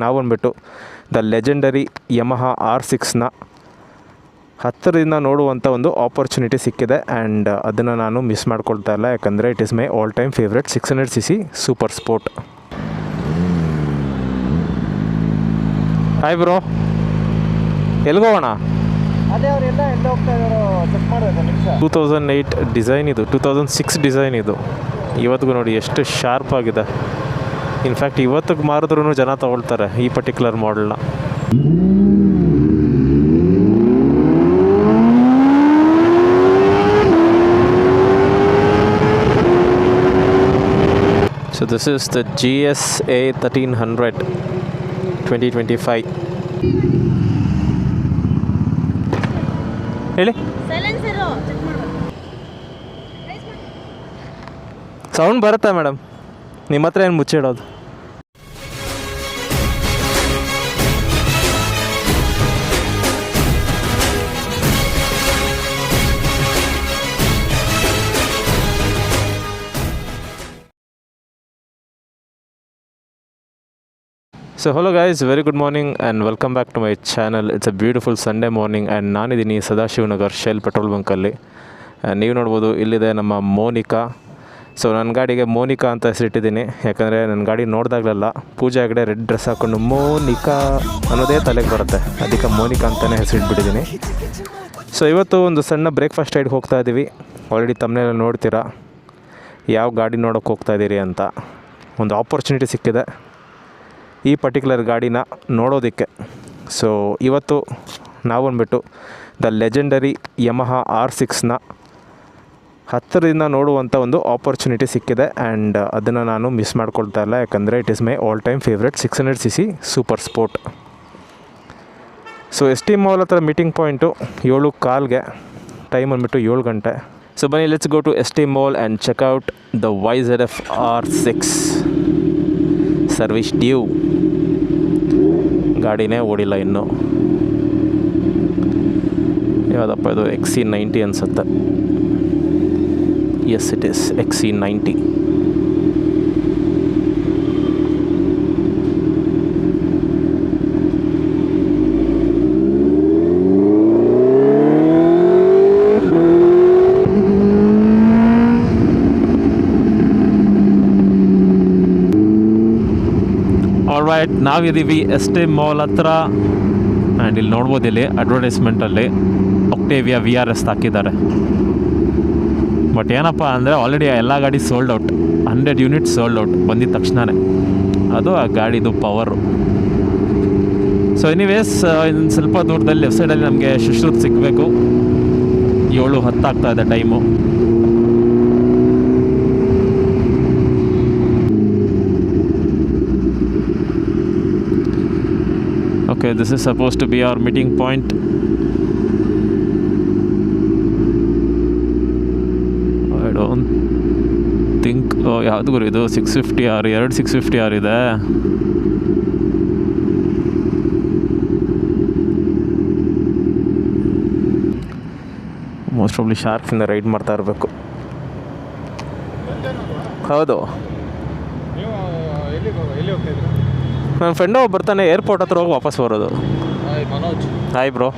ನಾವು ಬಂದುಬಿಟ್ಟು the legendary Yamaha R6ನ ಹತ್ತಿರದಿಂದ ನೋಡುವಂಥ ಒಂದು ಆಪರ್ಚುನಿಟಿ ಸಿಕ್ಕಿದೆ. ಆ್ಯಂಡ್ ಅದನ್ನು ನಾನು ಮಿಸ್ ಮಾಡ್ಕೊಳ್ತಾ ಇಲ್ಲ, ಯಾಕಂದರೆ it is my all time favourite 600cc super sport. Hi bro, ಎಲ್ಲಿಗೋಗೋಣ? 2008 ಡಿಸೈನ್ ಇದು, 2006 ಡಿಸೈನ್ ಇದು. ಇವತ್ತಿಗೂ ನೋಡಿ ಎಷ್ಟು ಶಾರ್ಪ್ ಆಗಿದೆ. ಇನ್ಫ್ಯಾಕ್ಟ್ ಇವತ್ತಿಗೆ ಮಾರಿದ್ರೂ ಜನ ತೊಗೊಳ್ತಾರೆ ಈ particular ಮಾಡಲ್ನ. So this is the GSA 1300 2025. ಹೇಳಿ, ಸೌಂಡ್ ಬರುತ್ತಾ ಮೇಡಮ್? ನಿಮ್ಮ ಹತ್ರ ಏನು ಮುಚ್ಚಿಡೋದು? So hello guys, very good morning and welcome back to my channel. It's a beautiful Sunday morning and ನಾನಿದ್ದೀನಿ ಸದಾಶಿವನಗರ್ ಶೆಲ್ ಪೆಟ್ರೋಲ್ ಬಂಕಲ್ಲಿ. ನೀವು ನೋಡ್ಬೋದು ಇಲ್ಲಿದೆ ನಮ್ಮ ಮೋನಿಕಾ. ಸೊ ನನ್ನ ಗಾಡಿಗೆ ಮೋನಿಕಾ ಅಂತ ಹೆಸರಿಟ್ಟಿದ್ದೀನಿ, ಯಾಕಂದರೆ ನನ್ನ ಗಾಡಿ ನೋಡಿದಾಗಲೆಲ್ಲ ಪೂಜೆ ಆಗಡೆ ರೆಡ್ ಡ್ರೆಸ್ ಹಾಕ್ಕೊಂಡು ಮೋನಿಕಾ ಅನ್ನೋದೇ ತಲೆಗೆ ಬರುತ್ತೆ, ಅದಕ್ಕೆ ಮೋನಿಕಾ ಅಂತಲೇ ಹೆಸರಿಟ್ಬಿಟ್ಟಿದ್ದೀನಿ. ಸೊ ಇವತ್ತು ಒಂದು ಸಣ್ಣ ಬ್ರೇಕ್ಫಾಸ್ಟ್ ರೈಡ್ಗೆ ಹೋಗ್ತಾ ಇದ್ದೀವಿ. ಆಲ್ರೆಡಿ ತಮ್ಮನೆಲ್ಲ ನೋಡ್ತೀರಾ ಯಾವ ಗಾಡಿ ನೋಡೋಕ್ಕೆ ಹೋಗ್ತಾ ಇದ್ದೀರಿ ಅಂತ. ಒಂದು ಆಪರ್ಚುನಿಟಿ ಸಿಕ್ಕಿದೆ ಈ ಪರ್ಟಿಕ್ಯುಲರ್ ಗಾಡಿನ ನೋಡೋದಕ್ಕೆ. ಸೊ ಇವತ್ತು ನಾವು ಬಂದುಬಿಟ್ಟು ದ ಲೆಜೆಂಡರಿ ಯಮಹಾ R6ನ ಹತ್ತಿರದಿಂದ ನೋಡುವಂಥ ಒಂದು ಆಪರ್ಚುನಿಟಿ ಸಿಕ್ಕಿದೆ. ಆ್ಯಂಡ್ ಅದನ್ನು ನಾನು ಮಿಸ್ ಮಾಡ್ಕೊಳ್ತಾ ಇಲ್ಲ, ಯಾಕಂದರೆ it is my all time favourite 600cc super sport. So ST mall ಹತ್ರ ಮೀಟಿಂಗ್ ಪಾಯಿಂಟು 7:15ಗೆ, ಟೈಮ್ ಬಂದುಬಿಟ್ಟು 7 ಗಂಟೆ. ಸೊ ಬನ್ನಿ, let's go to ST mall and check out the YZF R6 service due. ಗಾಡಿನೇ ಓಡಿಲ್ಲ ಇನ್ನೂ. ಯಾವುದಪ್ಪ ಇದು? XC90 ಅನಿಸುತ್ತೆ. Yes, it is XC90. Alright, ನಾವಿದ್ದೀವಿ ST ಮಾಲ್ ಹತ್ರ. ಆ್ಯಂಡ್ ಇಲ್ಲಿ ನೋಡ್ಬೋದು, ಇಲ್ಲಿ ಅಡ್ವರ್ಟೈಸ್ಮೆಂಟಲ್ಲಿ ಒಕ್ಟೇವಿಯಾ VRS ಹಾಕಿದ್ದಾರೆ. ಬಟ್ ಏನಪ್ಪ ಅಂದರೆ ಆಲ್ರೆಡಿ ಎಲ್ಲ ಗಾಡಿ sold out, 100 units sold out ಬಂದಿದ್ದ ತಕ್ಷಣವೇ. ಅದು ಆ ಗಾಡಿದು ಪವರು. ಸೊ ಎನಿವೇಸ್, ಇನ್ನು ಸ್ವಲ್ಪ ದೂರದಲ್ಲಿ ಲೆಫ್ಟ್ ಸೈಡಲ್ಲಿ ನಮಗೆ ಶುಶ್ರೂತ್ ಸಿಗಬೇಕು. 7:10 ಆಗ್ತಾಯಿದೆ time. Okay, this is supposed to be our meeting point. I don't think ಯಾವುದು ಗುರು ಇದು? 650R, 2 650R ಇದೆ. ಮೋಸ್ಟ್ ಪ್ರಾಬ್ಲಿ ಶಾರ್ಕ್ಸಿಂದ ರೈಡ್ ಮಾಡ್ತಾ ಇರಬೇಕು. ಹೌದು, ನನ್ನ ಫ್ರೆಂಡ್ ಒಬ್ಬ ಬರ್ತಾನೆ, ಏರ್ಪೋರ್ಟ್ ಹತ್ರ ಹೋಗಿ ವಾಪಸ್ ಬರೋದು. ಹಾಯ್ ಬ್ರೋ,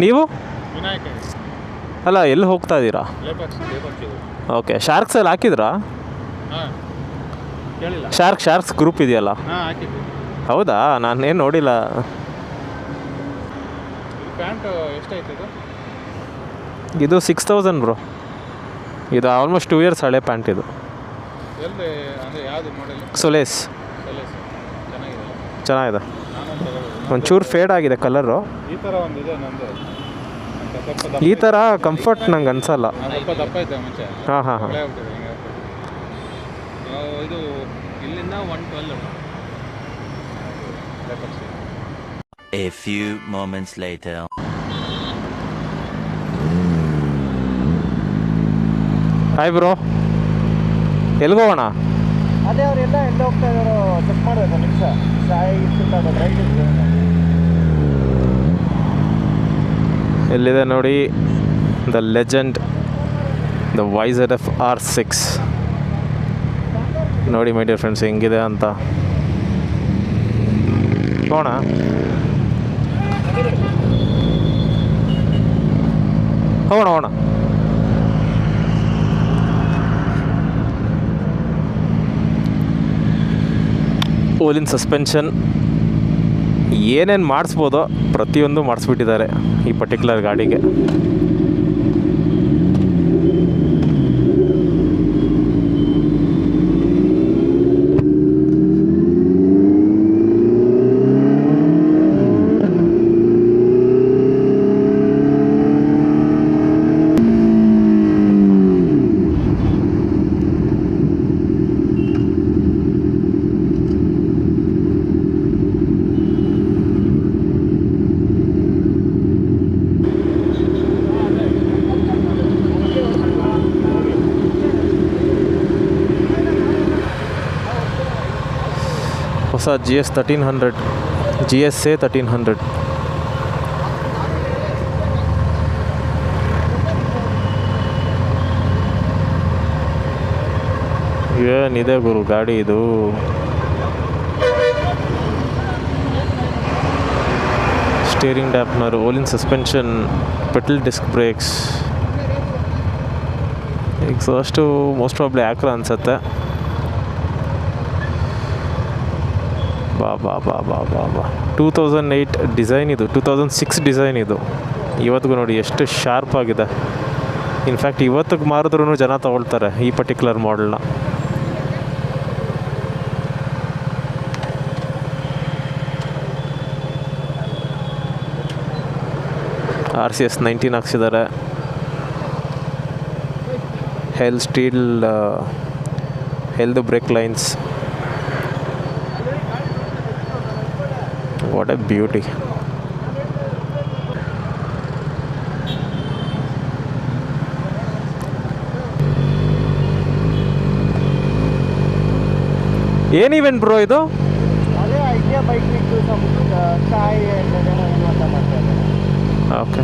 ನೀವು? ಅಲ್ಲ, ಎಲ್ಲಿ ಹೋಗ್ತಾ ಇದ್ದೀರಾ? ಓಕೆ, ಶಾರ್ಕ್ಸಲ್ಲಿ ಹಾಕಿದ್ರಾ? ಶಾರ್ಕ್ಸ್ ಗ್ರೂಪ್ ಇದೆಯಲ್ಲ? ಹೌದಾ, ನಾನೇನು ನೋಡಿಲ್ಲ. ಇದು 6000 ಬ್ರೋ. ಇದು ಆಲ್ಮೋಸ್ಟ್ 2 years ಹಳೆ ಪ್ಯಾಂಟ್ ಇದು. ಸೊಲೇಸ್ ಚೆನ್ನಾಗಿದೆ. ಒಂಚೂರು ಫೇಡ್ ಆಗಿದೆ ಕಲರು. ಈ ಥರ ಕಂಫರ್ಟ್ ನಂಗೆ ಅನಿಸಲ್ಲ. ಹಾಂ ಹಾಂ ಹಾಂ. A few moments later. Hi bro, ಎಲ್ಲಿಗೋಗೋಣ? ಅದೇ ಅವರೆಲ್ಲ ಎಲ್ಲ ಹೋಗ್ತಾ ಇದ್ದಾರೋ ಚೆಕ್ ಮಾಡಬೇಕು. ನಿಮಿಷ ಎಲ್ಲಿದೆ ನೋಡಿ, the legend, the YZF R6. ನೋಡಿ ಮೈ ಡಿಯರ್ ಫ್ರೆಂಡ್ಸ್, ಹೆಂಗಿದೆ ಅಂತ. ಹೋಗೋಣ. ಹೋಗೋಣ ಹೋಗೋಣ. ಓಲಿನ್ ಸಸ್ಪೆನ್ಷನ್ ಏನೇನು ಮಾಡಿಸ್ಬೋದೋ ಪ್ರತಿಯೊಂದು ಮಾಡಿಸ್ಬಿಟ್ಟಿದ್ದಾರೆ ಈ ಪರ್ಟಿಕ್ಯುಲರ್ ಗಾಡಿಗೆ. ಹೊಸ GS 1300 GSA 1300 ಏನಿದೆ ಗುರು ಗಾಡಿ ಇದು. Steering damper, Ohlins suspension, petal disc brakes. Exhaust most probably Akra ಅನಿಸುತ್ತೆ. ಬಾ 2008 ಡಿಸೈನ್ ಇದು, 2006 ಡಿಸೈನ್ ಇದು. ಇವತ್ತಿಗೂ ನೋಡಿ ಎಷ್ಟು ಶಾರ್ಪ್ ಆಗಿದೆ. ಇನ್ಫ್ಯಾಕ್ಟ್ ಇವತ್ತಿಗೆ ಮಾರಿದ್ರೂ ಜನ ತೊಗೊಳ್ತಾರೆ ಈ ಪರ್ಟಿಕ್ಯುಲರ್ ಮಾಡಲ್ನ. RCS 19 ಹಾಕ್ಸಿದ್ದಾರೆ. ಹೆಲ್ದ್ brake lines. What a beauty. ಏನು ಇವೆಂಟ್ ಬ್ರೋ ಇದು? ಅದೇ ಐಡಿಯಾ ಬೈಕ್ ಇಟ್ಟು ಚಾಯ್ ಎಲ್ಲೇನೋ ಇದು ಅಂತ ಮಾಡ್ತಾ ಇದ್ದಾರೆ. ಓಕೆ.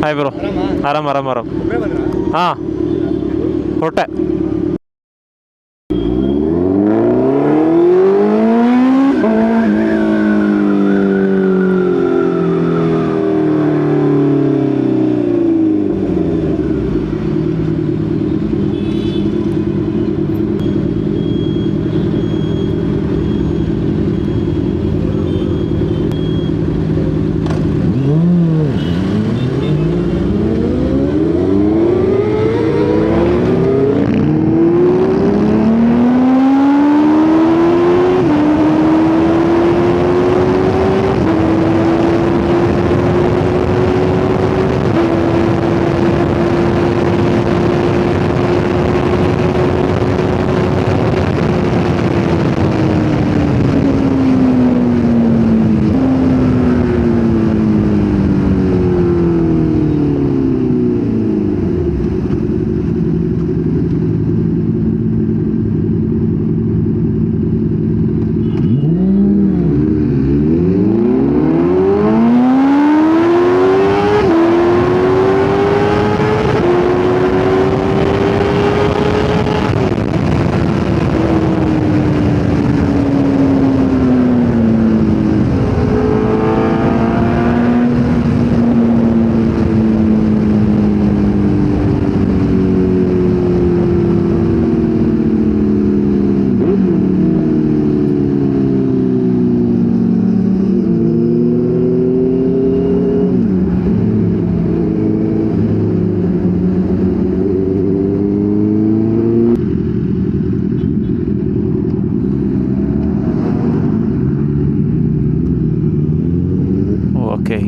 ಹಾಯ್ ಬ್ರೋ, ಆರಾಮ್. ಹಾಂ, ಹೊಟ್ಟೆ.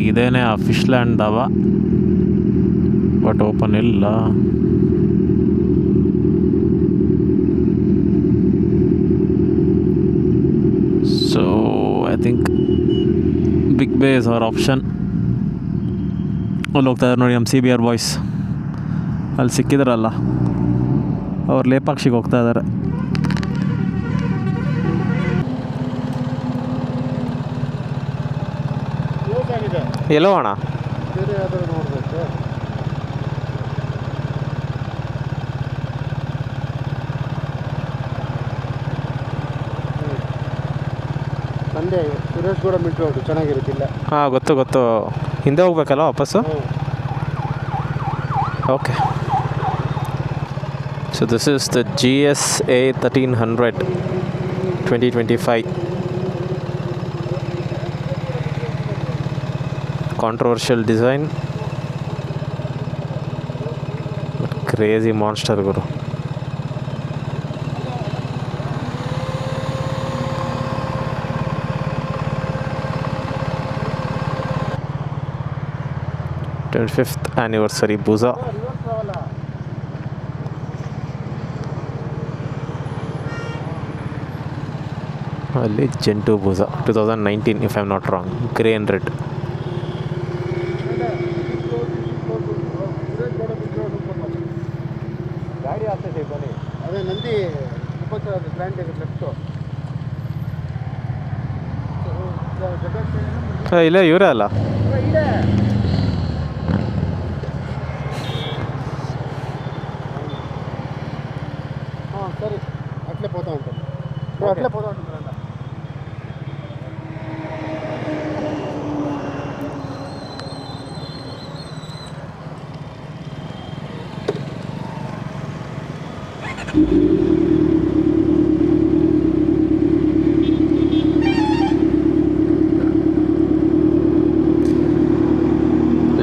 ಇದೇನೇ ಆ fish land dhaba, but open ಇಲ್ಲ. ಸೊ ಐ ಥಿಂಕ್ ಬಿಗ್ ಬೇ ಇಸ್ ಅವರ್ ಆಪ್ಷನ್. ಅಲ್ಲಿ ಹೋಗ್ತಾ ಇದ್ದಾರೆ ನೋಡಿ ನಮ್ಮ CBR ಬಾಯ್ಸ್. ಅಲ್ಲಿ ಸಿಕ್ಕಿದ್ರಲ್ಲ ಅವ್ರು ಲೇಪಾಕ್ಷಿಗೆ ಹೋಗ್ತಾ ಇದ್ದಾರೆ. ಕ್ಲೋಸ್ ಆಗಿದೆ. ಎಲ್ಲೋ ಅಣ್ಣ? ಬೇರೆ ಯಾವ್ದಾದ್ರು ನೋಡಬೇಕು. Sunday Suresh Gowda mint road ಚೆನ್ನಾಗಿರುತ್ತಿಲ್ಲ. ಹಾಂ ಗೊತ್ತು. ಹಿಂದೆ ಹೋಗ್ಬೇಕಲ್ಲ ವಾಪಸ್ಸು? Okay. So this is the GSA 1300 2025. Controversial design, crazy monster ಗುರು. Fifth anniversary busa. ಅಲ್ಲಿ ಜೆಂಟು busa 2019 if I am not wrong. Grey and red. ಗಾಡಿ ಆಗ್ತದೆ ಬನ್ನಿ. ಅದೇ ನಂದಿ ಪ್ಲಾಂಟ್ ಇದೆ ಲೆಫ್ಟು. ಇಲ್ಲ ಇವರೇ ಅಲ್ಲ? ಇದೆ. ಸರಿ ಅಟ್ಲೇ పోతా ఉంటాం. అట్లే పోతా ఉంటుందంట.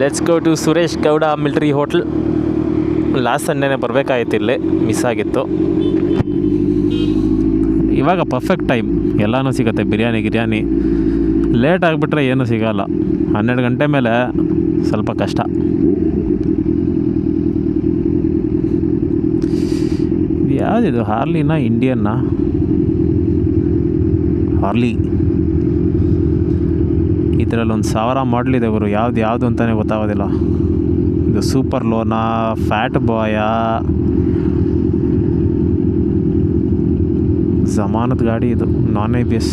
Let's go to Suresh Gowda military hotel. Last ಸಂಡೇನೇ ಬರಬೇಕಾಗಿತ್ತು, ಇಲ್ಲಿ ಮಿಸ್ ಆಗಿತ್ತು. ಇವಾಗ ಪರ್ಫೆಕ್ಟ್ ಟೈಮ್, ಎಲ್ಲನೂ ಸಿಗುತ್ತೆ. ಬಿರಿಯಾನಿ ಲೇಟ್ ಆಗಿಬಿಟ್ರೆ ಏನೂ ಸಿಗೋಲ್ಲ. 12 ಗಂಟೆ ಮೇಲೆ ಸ್ವಲ್ಪ ಕಷ್ಟ. ಯಾವುದಿದು ಹಾರ್ಲಿನಾ ಇಂಡಿಯನ್ನಾ? ಹಾರ್ಲಿ. ಇದರಲ್ಲಿ 1000 ಮಾಡಲಿದೆ ಗುರು. ಯಾವುದು ಅಂತಲೇ ಗೊತ್ತಾಗೋದಿಲ್ಲ. ಇದು ಸೂಪರ್ ಲೋನಾ, ಫ್ಯಾಟ್ ಬಾಯಾ, ಜಮಾನತ್ ಗಾಡಿ ಇದು, ನಾನ್ ABS.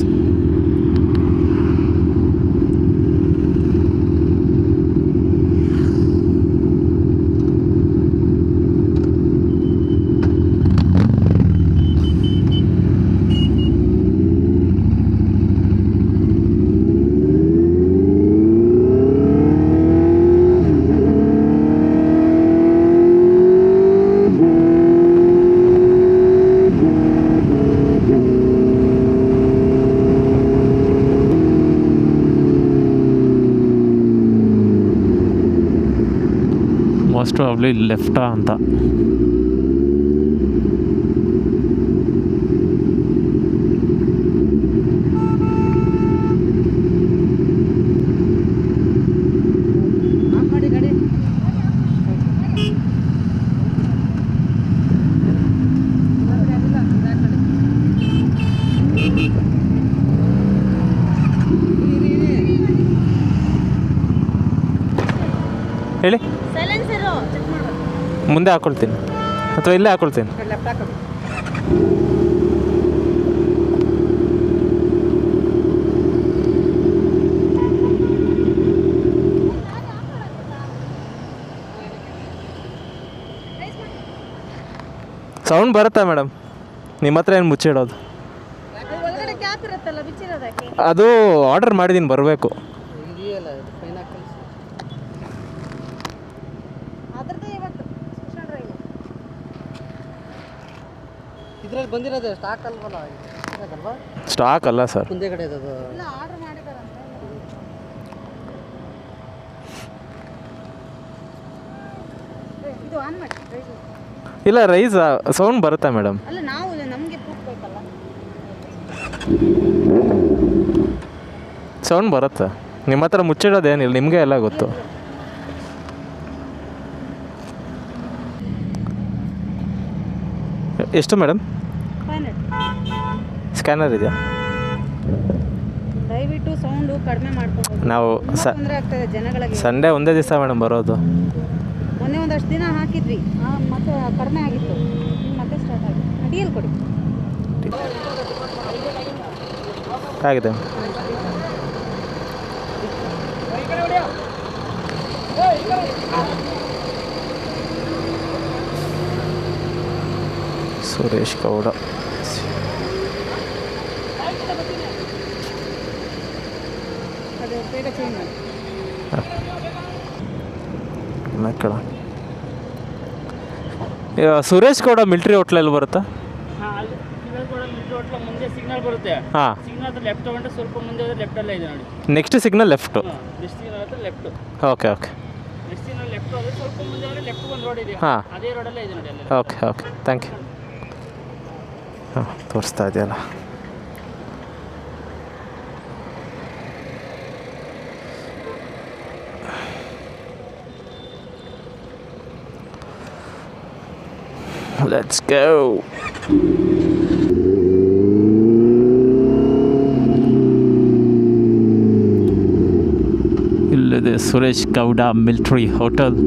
ಮೋಸ್ಟ್ ಪ್ರಾಬ್ಲಿ ಲೆಫ್ಟಾ ಅಂತ. ಹೇಳಿ, ಮುಂದೆ ಹಾಕ್ಕೊಳ್ತೀನಿ ಅಥವಾ ಇಲ್ಲೇ ಹಾಕ್ಕೊಳ್ತೀನಿ. ಸೌಂಡ್ ಬರುತ್ತಾ ಮೇಡಮ್? ನಿಮ್ಮ ಹತ್ರ ಏನು ಮುಚ್ಚಿಡೋದು? ಅದು ಆರ್ಡರ್ ಮಾಡಿದ್ದೀನಿ, ಬರಬೇಕು. ಇದ್ರಲ್ಲಿ ಬಂದಿರೋದು ಸ್ಟಾಕ್ ಅಲ್ಲ ಸರ್. ಮುಂದೆ ಕಡೆ ಅದು ಇಲ್ಲ, ರೈಸ್ ಸೌಂಡ್ ಬರುತ್ತಾ ಮೇಡಮ್? ಸೌಂಡ್ ಬರುತ್ತಾ? ನಿಮ್ಮ ಹತ್ರ ಮುಚ್ಚಿಡೋದೇನಿಲ್ಲ, ನಿಮಗೆ ಎಲ್ಲ ಗೊತ್ತು. ಎಷ್ಟು ಮೇಡಮ್? ಸ್ಕ್ಯಾನರ್ ಇದೆಯಾ? ದಯವಿಟ್ಟು ದಯವಿಟ್ಟು ಸೌಂಡು ಕಡಿಮೆ ಮಾಡ್ಕೊಂಡು ನಾವು ತೊಂದರೆ ಆಗ್ತದೆ ಜನಗಳಿಗೆ. ಸಂಡೇ ಒಂದೇ ದಿವಸ ಮೇಡಮ್ ಬರೋದು. ಮೊನ್ನೆ ಒಂದಷ್ಟು ದಿನ ಹಾಕಿದ್ವಿ, ಮತ್ತೆ ಕಡಿಮೆ ಆಗಿತ್ತು, ಮತ್ತೆ ಸ್ಟಾರ್ಟ್ ಆಗಿದೆ. ಟೀಯಲ್ಲಿ ಕೊಡಿ. ಆಗಿದೆ. ಸುರೇಶ್ ಗೌಡ. ಅದು ಬೇಗ ಚೇಂಜ್ ಮಾಡಿ. ಸುರೇಶ್ ಗೌಡ ಮಿಲ್ಟ್ರಿ ಹೋಟ್ಲಲ್ಲಿ ಬರುತ್ತಾ? ಮುಂದೆ ಸಿಗ್ನಲ್ ಬರುತ್ತೆ. ಹಾಂ, ಸಿಗ್ನಲ್ ಲೆಫ್ಟ್ ತಗೊಂಡ್ರೆ ಸ್ವಲ್ಪ ಮುಂದೆ ಹೋದ್ರೆ ಲೆಫ್ಟ್ ಅಲ್ಲೇ ಇದೆ ನೋಡಿ. Next signal left. Next signal ಹತ್ರ left. Okay okay. Next signal left ಹೋದ್ರೆ ಸ್ವಲ್ಪ ಮುಂದೆ ಹೋದ್ರೆ ಲೆಫ್ಟ್ ಒಂದು ರೋಡ್ ಇದೆ. ಹಾಂ, ಅದೇ ರೋಡಲ್ಲೇ ಇದೆ ನೋಡಿ ಅಲ್ಲೇ. Okay okay, thank you. ಹಾಂ, ತೋರಿಸ್ತಾ ಇದೆಯಲ್ಲ. Let's go. ಇಲ್ಲಿದೆ ಸುರೇಶ್ ಗೌಡ ಮಿಲ್ಟ್ರಿ ಹೋಟೆಲ್.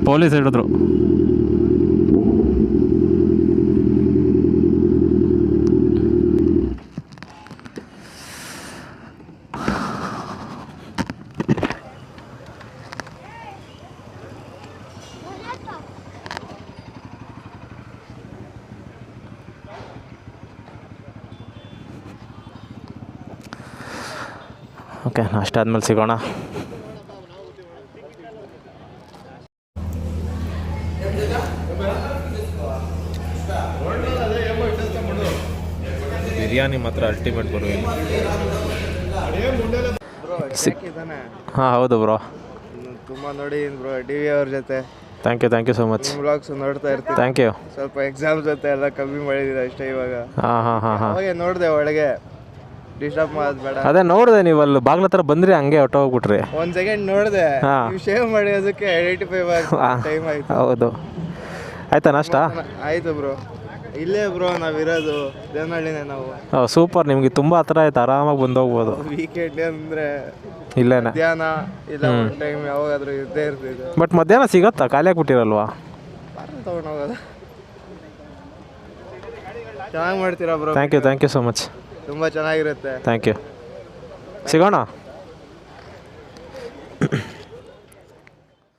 ಪೊಲೀಸ್ ಹಿಡಿದ್ರು. ಓಕೆ, ನಾಷ್ಟ ಆದಮೇಲೆ ಸಿಗೋಣ. ಬಿರಿಯಾನಿ ಮಾತ್ರ ಅಲ್ಟಿಮೇಟ್ ಬರು. ಹಾಂ, ಹೌದು ಬ್ರೋ. ತುಂಬ ನೋಡಿ ಬ್ರೋ ಡಿ ವಿ ಅವ್ರ ಜೊತೆ. Thank you so much. Vlogs ನೋಡ್ತಾ ಇರ್ತೀನಿ. Thank you. ಸ್ವಲ್ಪ ಎಕ್ಸಾಮ್ ಜೊತೆ ಎಲ್ಲ ಕಮ್ಮಿ ಮಾಡಿದ್ದೀರ ಅಷ್ಟೇ ಇವಾಗ. ಹಾಂ ಹಾಂ ಹಾಂ ಹಾಂ. ಅವಾಗೆ ನೋಡಿದೆ ಒಳಗೆ, ಡಿಸ್ಟರ್ಬ್ ಮಾಡೋದು ಬೇಡ. ಅದೇ ನೋಡಿದೆ, ನೀವು ಅಲ್ಲಿ ಬಾಗ್ಲ ಹತ್ರ ಬಂದ್ರಿ, ಹಂಗೆ ಹೊಟ್ಟೋಗ್ಬಿಟ್ರಿ. ಒಂದು ಸೆಕೆಂಡ್ ನೋಡಿದೆ, ಹಾಂ. ನೀವು ಶೇವ್ ಮಾಡೋದಕ್ಕೆ 85 ಟೈಮ್ ಆಯ್ತು. ಹೌದು. ಆಯ್ತಾ ನಾಷ್ಟ? ಆಯ್ತು ಬ್ರೋ. ಇಲ್ಲೇ ಬ್ರೋ ನಾವಿರೋದು ದೇವನಹಳ್ಳಿನೇ ನಾವು. ಸೂಪರ್, ನಿಮಗೆ ತುಂಬ ಹತ್ರ ಆಯ್ತು, ಆರಾಮಾಗಿ ಬಂದು ಹೋಗ್ಬೋದು. ವೀಕೆಂಡ್ ಅಂದರೆ ಇಲ್ಲೇನೆ ಮಧ್ಯಾಹ್ನ ಇಲ್ಲ ಒಂದು ಟೈಮ್ ಯಾವಾಗಾದ್ರೂ ಇದ್ದೇ ಇರ್ತಿದ್ದು. ಬಟ್ ಮಧ್ಯಾಹ್ನ ಸಿಗತ್ತಾ? ಖಾಲಿ ಆಗಿಬಿಟ್ಟಿರಲ್ವಾ? ತೊಗೊಂಡು ಹೋಗೋದು. ಚೆನ್ನಾಗಿ ಮಾಡ್ತೀರಾ bro. Thank you so much. ತುಂಬ ಚೆನ್ನಾಗಿರುತ್ತೆ. Thank you. ಸಿಗೋಣ.